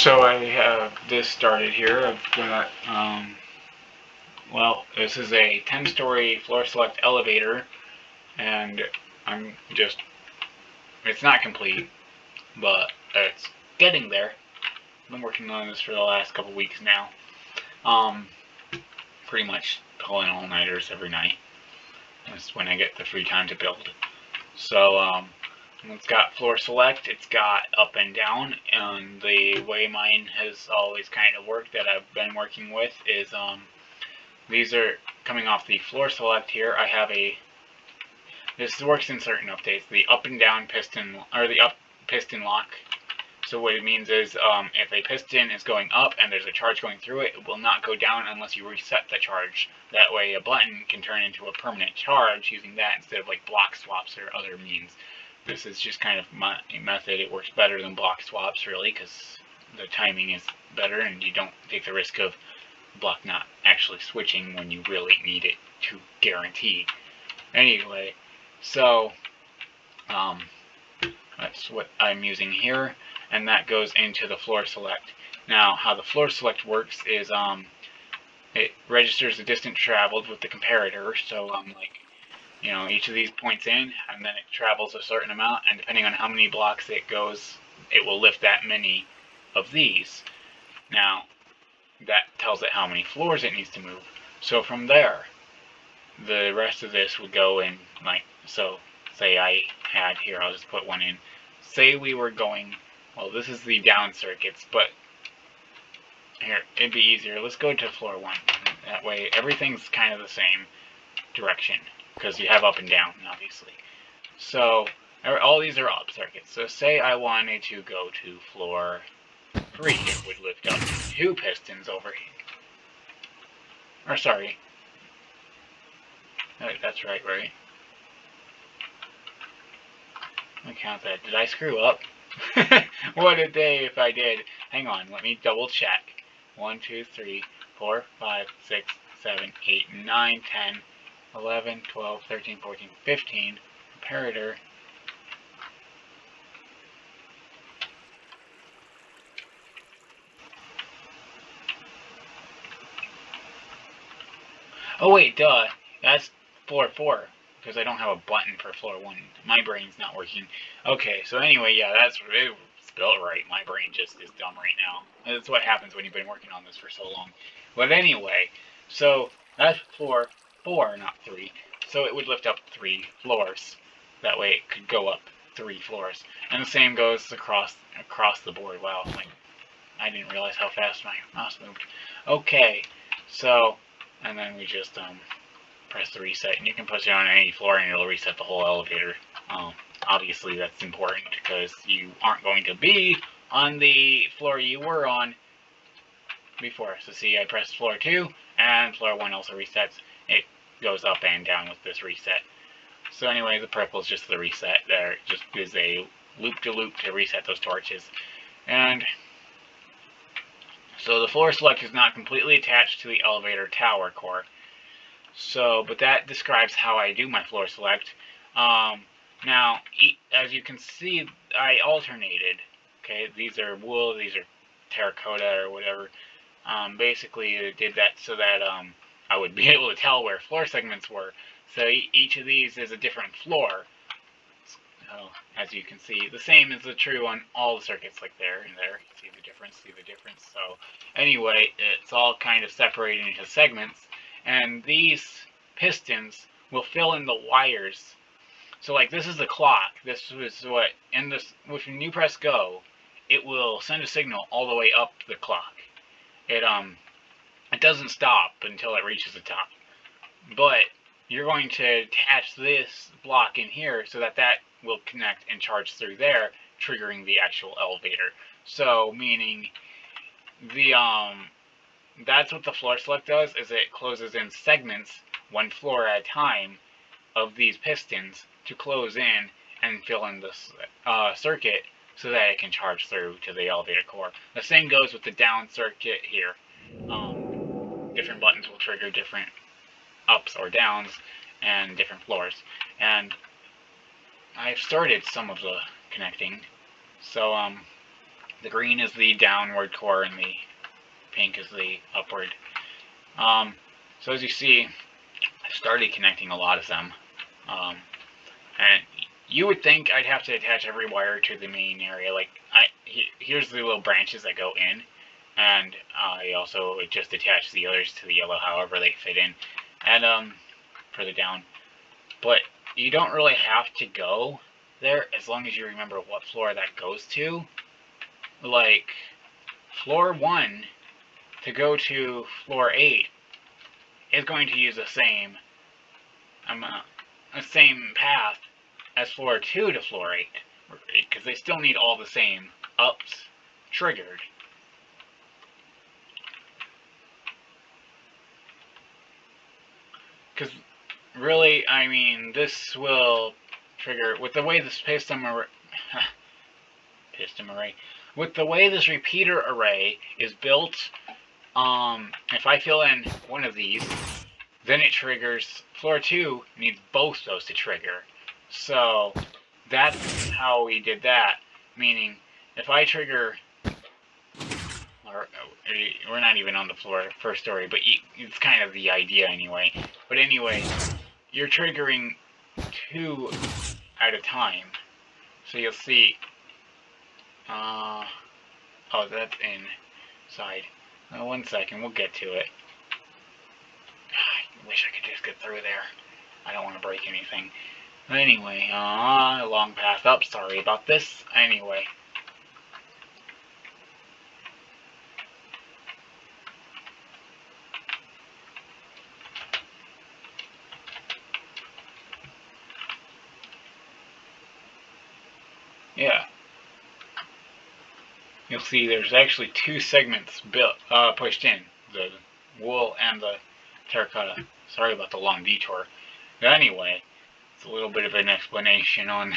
So I have this started here. I've got, well, this is a 10-story floor select elevator, and it's not complete, but it's getting there. I've been working on this for the last couple weeks now. Pretty much pulling all-nighters every night. That's when I get the free time to build. So, it's got floor select, it's got up and down, and the way mine has always kind of worked that I've been working with is, these are coming off the floor select here. I have this works in certain updates, the up and down piston, or the up piston lock. So what it means is, if a piston is going up and there's a charge going through it, it will not go down unless you reset the charge. That way a button can turn into a permanent charge using that instead of like block swaps or other means. This is just kind of my method. It works better than block swaps, really, because the timing is better and you don't take the risk of block not actually switching when you really need it to guarantee. Anyway, so that's what I'm using here, and that goes into the floor select. Now, how the floor select works is it registers the distance traveled with the comparator. So each of these points in, and then it travels a certain amount, and depending on how many blocks it goes, it will lift that many of these. Now, that tells it how many floors it needs to move. So from there, the rest of this would go in, so say I had here, I'll just put one in. Say we were going, well, this is the down circuits, but here, it'd be easier. Let's go to floor 1. That way, everything's kind of the same direction, because you have up and down, obviously. So, all these are up circuits. So say I wanted to go to floor 3, it would lift up 2 pistons over here. Or sorry. That's right? Let me count that. Did I screw up? What a day if I did. Hang on, let me double check. 1, 2, 3, 4, 5, 6, 7, 8, 9, 10, 11, 12, 13, 14, 15. Comparator. Oh wait, duh. That's floor 4. Because I don't have a button for floor 1. My brain's not working. Okay, so anyway, yeah, that's it's built right. My brain just is dumb right now. That's what happens when you've been working on this for so long. But anyway, so that's floor 4, not 3. So it would lift up 3 floors. That way it could go up 3 floors. And the same goes across the board. Wow, I didn't realize how fast my mouse moved. Okay, so, and then we just press the reset, and you can push it on any floor and it'll reset the whole elevator. Obviously that's important because you aren't going to be on the floor you were on before. So see, I pressed floor 2 and floor 1 also resets. It goes up and down with this reset. So anyway, the purple is just the reset. There just is a loop-to-loop to reset those torches. And so the floor select is not completely attached to the elevator tower core. So, but that describes how I do my floor select. Now, as you can see, I alternated. Okay, these are wool, these are terracotta or whatever. Basically, it did that so that I would be able to tell where floor segments were. So each of these is a different floor. So, as you can see, the same is true on all the circuits, like there and there. See the difference. So, anyway, it's all kind of separated into segments. And these pistons will fill in the wires. So like this is the clock. This is what, in this, when you press go, it will send a signal all the way up the clock. It doesn't stop until it reaches the top. But you're going to attach this block in here so that will connect and charge through there, triggering the actual elevator. So meaning that's what the floor select does, is it closes in segments, 1 floor at a time, of these pistons to close in and fill in this circuit so that it can charge through to the elevator core. The same goes with the down circuit here. Different buttons will trigger different ups or downs and different floors. And I've started some of the connecting. So The green is the downward core and the pink is the upward. So as you see, I started connecting a lot of them. And you would think I'd have to attach every wire to the main area. Like, here's the little branches that go in, and I also just attach the others to the yellow however they fit in, and further down. But you don't really have to go there as long as you remember what floor that goes to. Like, floor 1 to go to floor 8 is going to use the same path as floor 2 to floor 8, because they still need all the same ups triggered. Because really, I mean, this will trigger, with the way this piston array, with the way this repeater array is built, if I fill in one of these, then it triggers, floor 2 needs both those to trigger. So that's how we did that, meaning if I trigger, or we're not even on the first story, but it's kind of the idea anyway. But anyway, you're triggering 2 at a time. So you'll see, oh, that's inside. 1 second, we'll get to it. I wish I could just get through there. I don't want to break anything. Anyway, long path up, sorry about this. Anyway. Yeah. You'll see there's actually 2 segments pushed in. The wool and the terracotta. Sorry about the long detour. But anyway, it's a little bit of an explanation on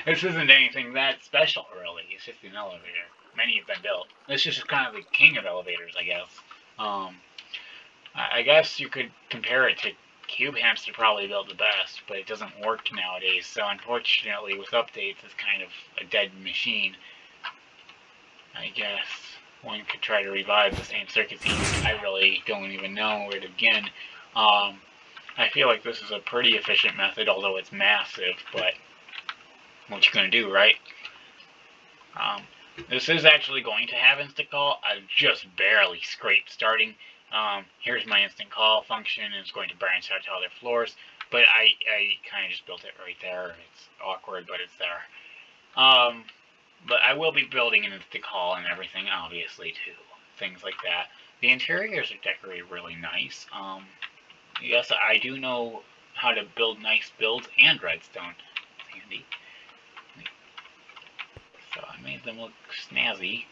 this isn't anything that special, really. It's just an elevator. Many have been built. This is just kind of the king of elevators, I guess. I guess you could compare it to Cube Hamster probably built the best, but it doesn't work nowadays. So unfortunately, with updates, it's kind of a dead machine. I guess one could try to revive the same circuits. I really don't even know where to begin. I feel like this is a pretty efficient method, although it's massive, but what you gonna do, right? This is actually going to have instant call. I've just barely scraped starting. Here's my instant call function. It's going to branch out to other floors, but I kind of just built it right there. It's awkward, but it's there. But I will be building an instant call and everything, obviously, too. Things like that. The interiors are decorated really nice. Yes, I do know how to build nice builds and redstone. It's handy. So I made them look snazzy.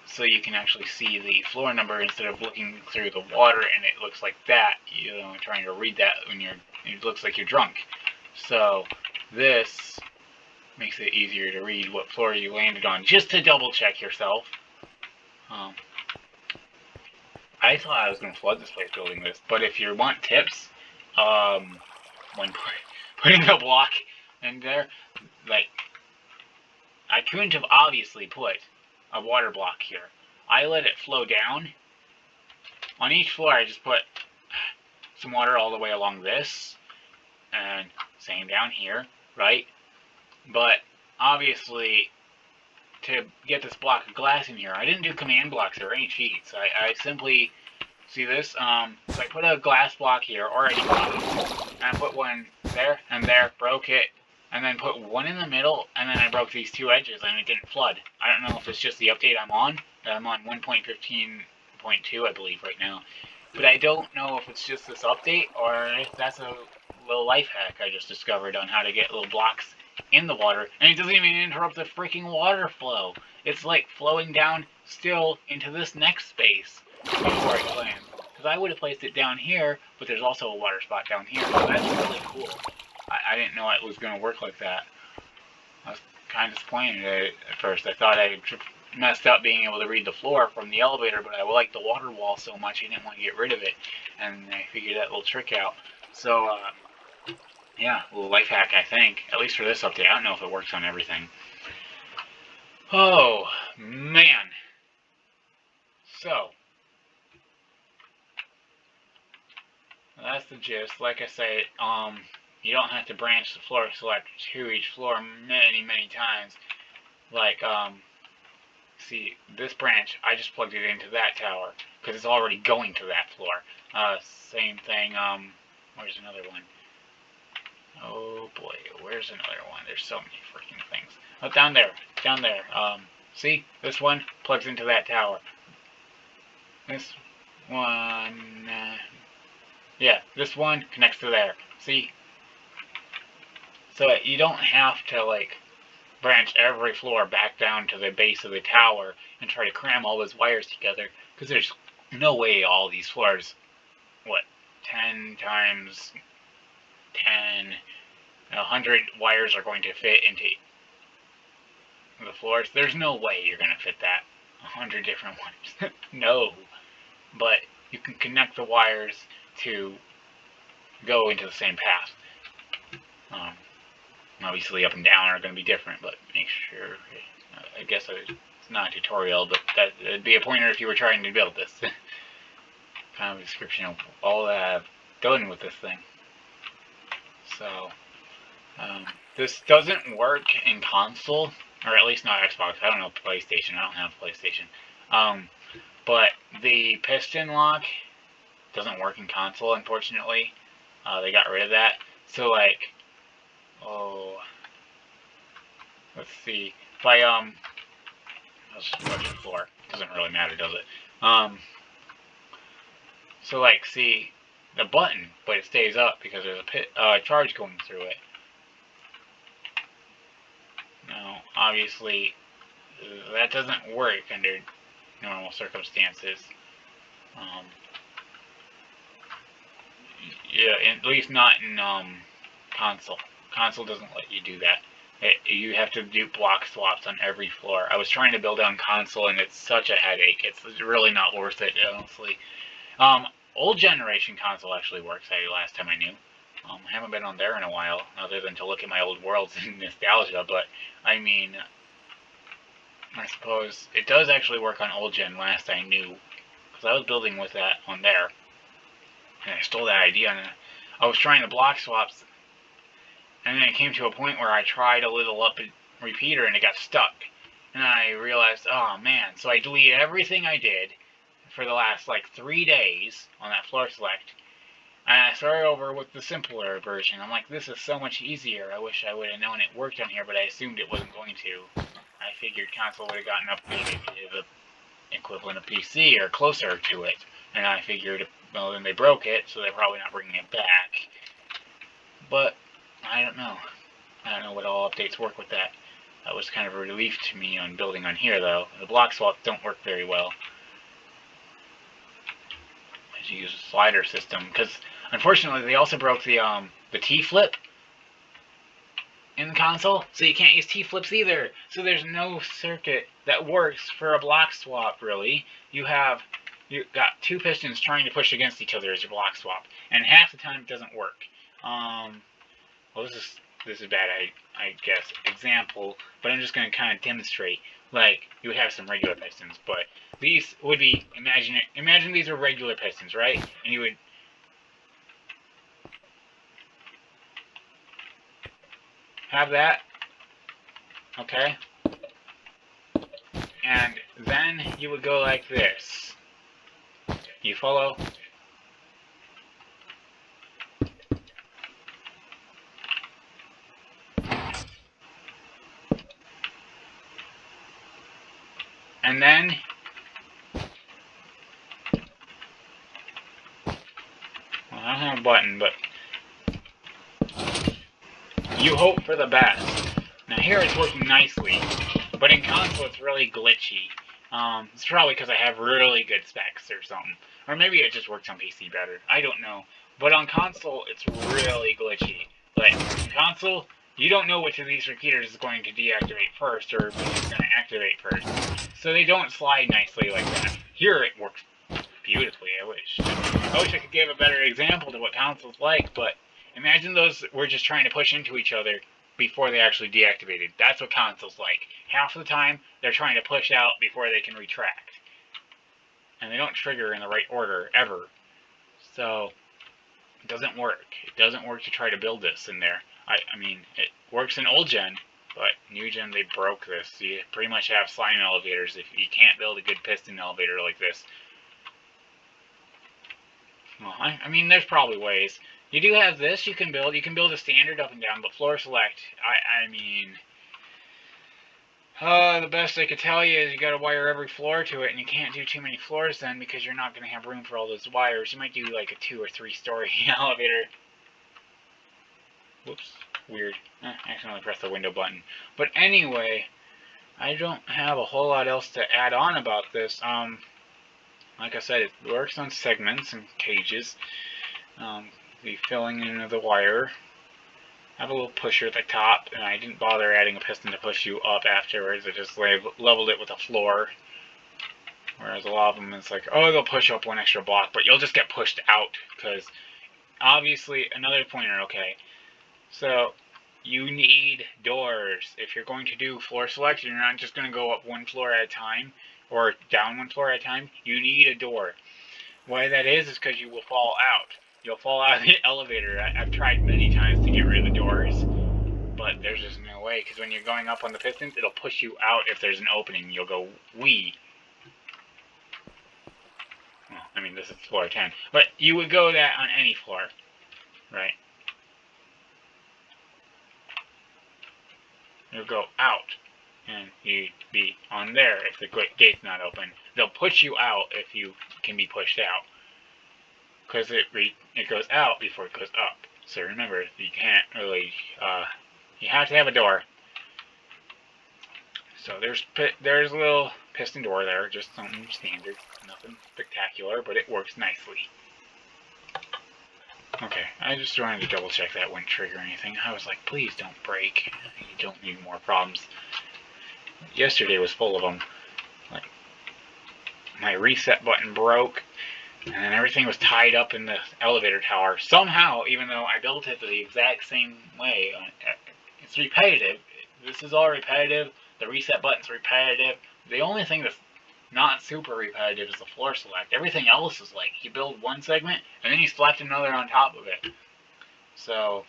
So you can actually see the floor number instead of looking through the water and it looks like that. You know, trying to read that when it looks like you're drunk. So this makes it easier to read what floor you landed on, just to double check yourself. I thought I was going to flood this place building this, but if you want tips, when putting a block in there, like, I couldn't have obviously put a water block here. I let it flow down. On each floor, I just put some water all the way along this, and same down here, right? But obviously, to get this block of glass in here, I didn't do command blocks or any cheats. I simply, see this? So I put a glass block here, already blocked, and I put one there and there, broke it, and then put one in the middle, and then I broke these 2 edges, and it didn't flood. I don't know if it's just the update I'm on. I'm on 1.15.2, I believe, right now. But I don't know if it's just this update, or if that's a little life hack I just discovered on how to get little blocks in the water, and it doesn't even interrupt the freaking water flow. It's like flowing down still into this next space before it lands. Because I would have placed it down here, but there's also a water spot down here, so that's really cool. I didn't know it was going to work like that. I was kind of disappointed at first. I thought I messed up being able to read the floor from the elevator, but I liked the water wall so much I didn't want to get rid of it, and I figured that little trick out. So, yeah, a little life hack, I think. At least for this update. I don't know if it works on everything. Oh, man. So, that's the gist. Like I say, you don't have to branch the floor select to each floor many times. Like, see, this branch, I just plugged it into that tower, because it's already going to that floor. Same thing, where's another one? Oh boy, where's another one? There's so many freaking things. Oh, down there. See? This one plugs into that tower. This one, yeah, this one connects to there. See? So you don't have to, like, branch every floor back down to the base of the tower and try to cram all those wires together, because there's no way all these floors, 10 times 10, 100 wires are going to fit into the floors. There's no way you're going to fit that 100 different ones. No. But you can connect the wires to go into the same path. Obviously up and down are going to be different, but make sure, I guess it's not a tutorial, but that'd be a pointer if you were trying to build this. Kind of a description of all that I've done with this thing. So, this doesn't work in console, or at least not Xbox. I don't know PlayStation. I don't have PlayStation. But the piston lock doesn't work in console, unfortunately. They got rid of that. So, like, let's see. If I, let's just touch the floor. Doesn't really matter, does it? So, like, see the button, but it stays up because there's a charge going through it. Now, obviously, that doesn't work under normal circumstances. Yeah, at least not in console. Console doesn't let you do that. You have to do block swaps on every floor. I was trying to build on console, and it's such a headache. It's really not worth it, honestly. Old generation console actually works, last time I knew. I haven't been on there in a while, other than to look at my old worlds and nostalgia, but, I mean, I suppose it does actually work on old gen last I knew, because I was building with that on there, and I stole that idea, and I was trying to block swaps, and then it came to a point where I tried a little up repeater, and it got stuck, and I realized, oh man, so I deleted everything I did for the last, 3 days on that floor select, and I started over with the simpler version. I'm like, this is so much easier. I wish I would have known it worked on here, but I assumed it wasn't going to. I figured console would have gotten updated to the equivalent of PC, or closer to it. And I figured, well, then they broke it, so they're probably not bringing it back. But, I don't know. I don't know what all updates work with that. That was kind of a relief to me on building on here, though. The block swaps don't work very well. As you use a slider system, because unfortunately they also broke the T-flip in the console, so you can't use T-flips either. So there's no circuit that works for a block swap, really. You got two pistons trying to push against each other as your block swap, and half the time it doesn't work. Well, this is bad, I guess, example, but I'm just going to kind of demonstrate. Like, you would have some regular pistons, but these would be, imagine these are regular pistons, right? And you would have that, okay? And then you would go like this. You follow? And then well, I don't have a button, but you hope for the best. Now here it's working nicely, but in console it's really glitchy. It's probably because I have really good specs or something. Or maybe it just works on PC better. I don't know. But on console it's really glitchy. Like, in console, you don't know which of these repeaters is going to deactivate first, or which is going to activate first. So they don't slide nicely like that. Here it works beautifully, I wish I could give a better example to what console's like, but imagine those were just trying to push into each other. before they actually deactivated. That's what console's like. Half of the time, they're trying to push out before they can retract. And they don't trigger in the right order, ever. So, it doesn't work. It doesn't work to try to build this in there. I mean, it works in old gen, but new gen, they broke this. You pretty much have slime elevators if you can't build a good piston elevator like this. Well, I mean, there's probably ways. You do have this you can build. You can build a standard up and down, but floor select, I mean, the best I could tell you is you gotta wire every floor to it, and you can't do too many floors then because you're not gonna have room for all those wires. You might do like a 2 or 3 story elevator. Whoops, weird. Accidentally pressed the window button. But anyway, I don't have a whole lot else to add on about this. Like I said, it works on segments and cages. The filling in of the wire. I have a little pusher at the top, and I didn't bother adding a piston to push you up afterwards. I just leveled it with a floor. Whereas a lot of them, it's like, oh, they'll push up 1 extra block, but you'll just get pushed out. Because, obviously, another pointer, okay. So, you need doors. If you're going to do floor selection, you're not just going to go up 1 floor at a time, or down 1 floor at a time. You need a door. Why that is because you will fall out. You'll fall out of the elevator. I've tried many times to get rid of the doors, but there's just no way, because when you're going up on the pistons, it'll push you out if there's an opening. You'll go, wee. Well, I mean, this is floor 10, but you would go that on any floor, right? You'll go out, and you'd be on there if the gate's not open. They'll push you out if you can be pushed out, because it goes out before it goes up. So remember, you can't really, you have to have a door. So there's a little piston door there, just something standard, nothing spectacular, but it works nicely. Okay, I just wanted to double check that wouldn't trigger anything. I was like, please don't break. You don't need more problems. Yesterday was full of them. Like, my reset button broke, and everything was tied up in the elevator tower. Somehow, even though I built it the exact same way, it's repetitive. This is all repetitive. The reset button's repetitive. The only thing that's not super repetitive is the floor select. Everything else is like, you build one segment, and then you select another on top of it. So,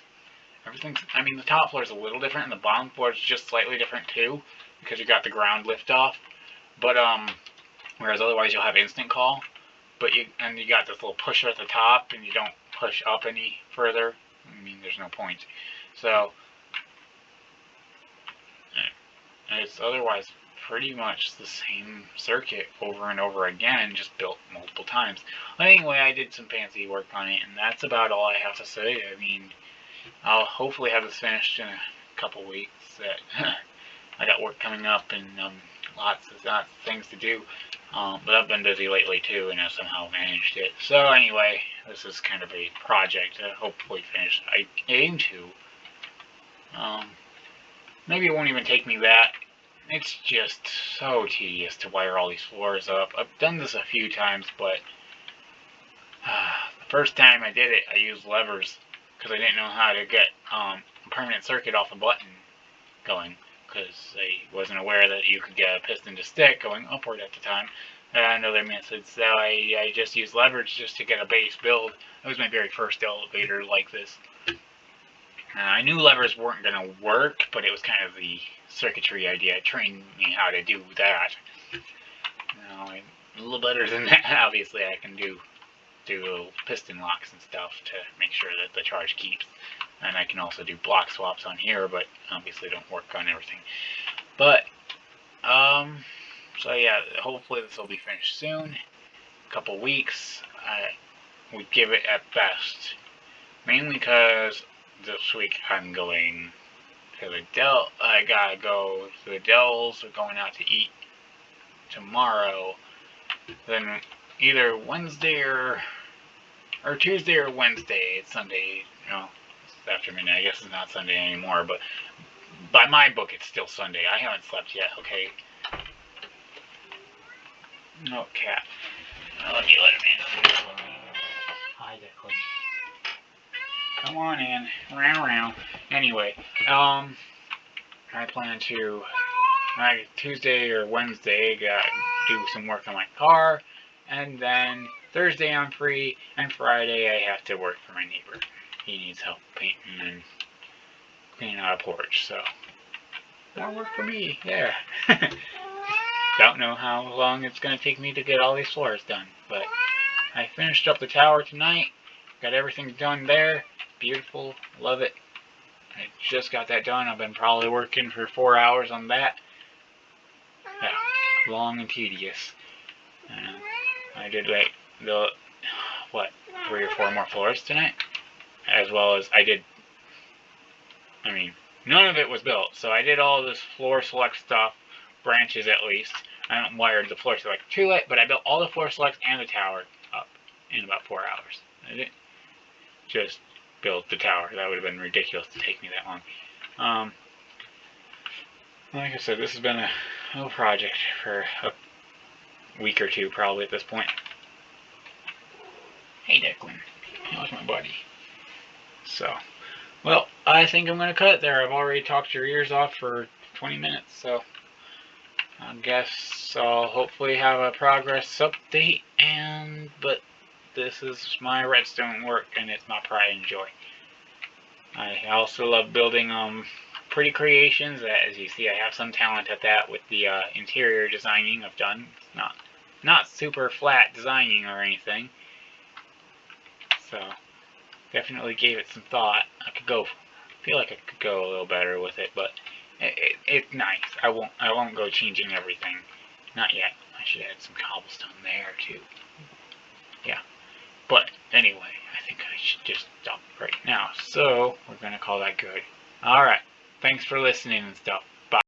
everything's, I mean, the top floor is a little different, and the bottom floor is just slightly different too, because you got the ground lift off. But, whereas otherwise you'll have instant call. But you got this little pusher at the top, and you don't push up any further. I mean, there's no point. So, it's otherwise pretty much the same circuit over and over again, just built multiple times. Anyway, I did some fancy work on it, and that's about all I have to say. I mean, I'll hopefully have this finished in a couple weeks. I got work coming up, and lots of things to do. But I've been busy lately too, and I've somehow managed it. So anyway, this is kind of a project to hopefully finish. I aim to. Maybe it won't even take me that. It's just so tedious to wire all these floors up. I've done this a few times, but the first time I did it, I used levers because I didn't know how to get a permanent circuit off a button going, because I wasn't aware that you could get a piston to stick going upward at the time. Another method, so I just used leverage just to get a base build. That was my very first elevator like this. I knew levers weren't going to work, but it was kind of the circuitry idea. It trained me how to do that. Now, a little better than that, obviously, I can do piston locks and stuff to make sure that the charge keeps. And I can also do block swaps on here, but obviously don't work on everything. But, so yeah, hopefully this will be finished soon. A couple weeks, I would give it at best. Mainly because this week I'm going to the I gotta go to the Dells. We're going out to eat tomorrow. Then either Wednesday or Tuesday or Wednesday. It's Sunday, you know, it's after midnight. I guess it's not Sunday anymore, but by my book it's still Sunday. I haven't slept yet, okay? No cat. Let me let him in. Hide that clean. Come on in. Round. Anyway, I plan to, Tuesday or Wednesday, do some work on my car, and then Thursday I'm free, and Friday I have to work for my neighbor. He needs help painting and cleaning out a porch, so more work for me, yeah. Don't know how long it's going to take me to get all these floors done, but I finished up the tower tonight, got everything done there, beautiful, love it. I just got that done. I've been probably working for 4 hours on that. Yeah, long and tedious. I did like the 3 or 4 more floors tonight, as well as none of it was built, so I did all this floor select stuff, branches at least. I haven't wired the floor select to it, but I built all the floor selects and the tower up in about 4 hours. I didn't just build the tower. That would have been ridiculous to take me that long. Like I said, this has been a little project for a week or two probably at this point. Hey Declan, how's my buddy? So, well, I think I'm going to cut it there. I've already talked your ears off for 20 minutes, so I guess I'll hopefully have a progress update, but this is my redstone work, and it's my pride and joy. I also love building pretty creations. As you see, I have some talent at that with the interior designing I've done. It's not super flat designing or anything, so definitely gave it some thought. I feel like I could go a little better with it, but it's nice. I won't go changing everything. Not yet. I should add some cobblestone there too. Yeah. But anyway, I think I should just stop right now. So we're gonna call that good. Alright. Thanks for listening and stuff.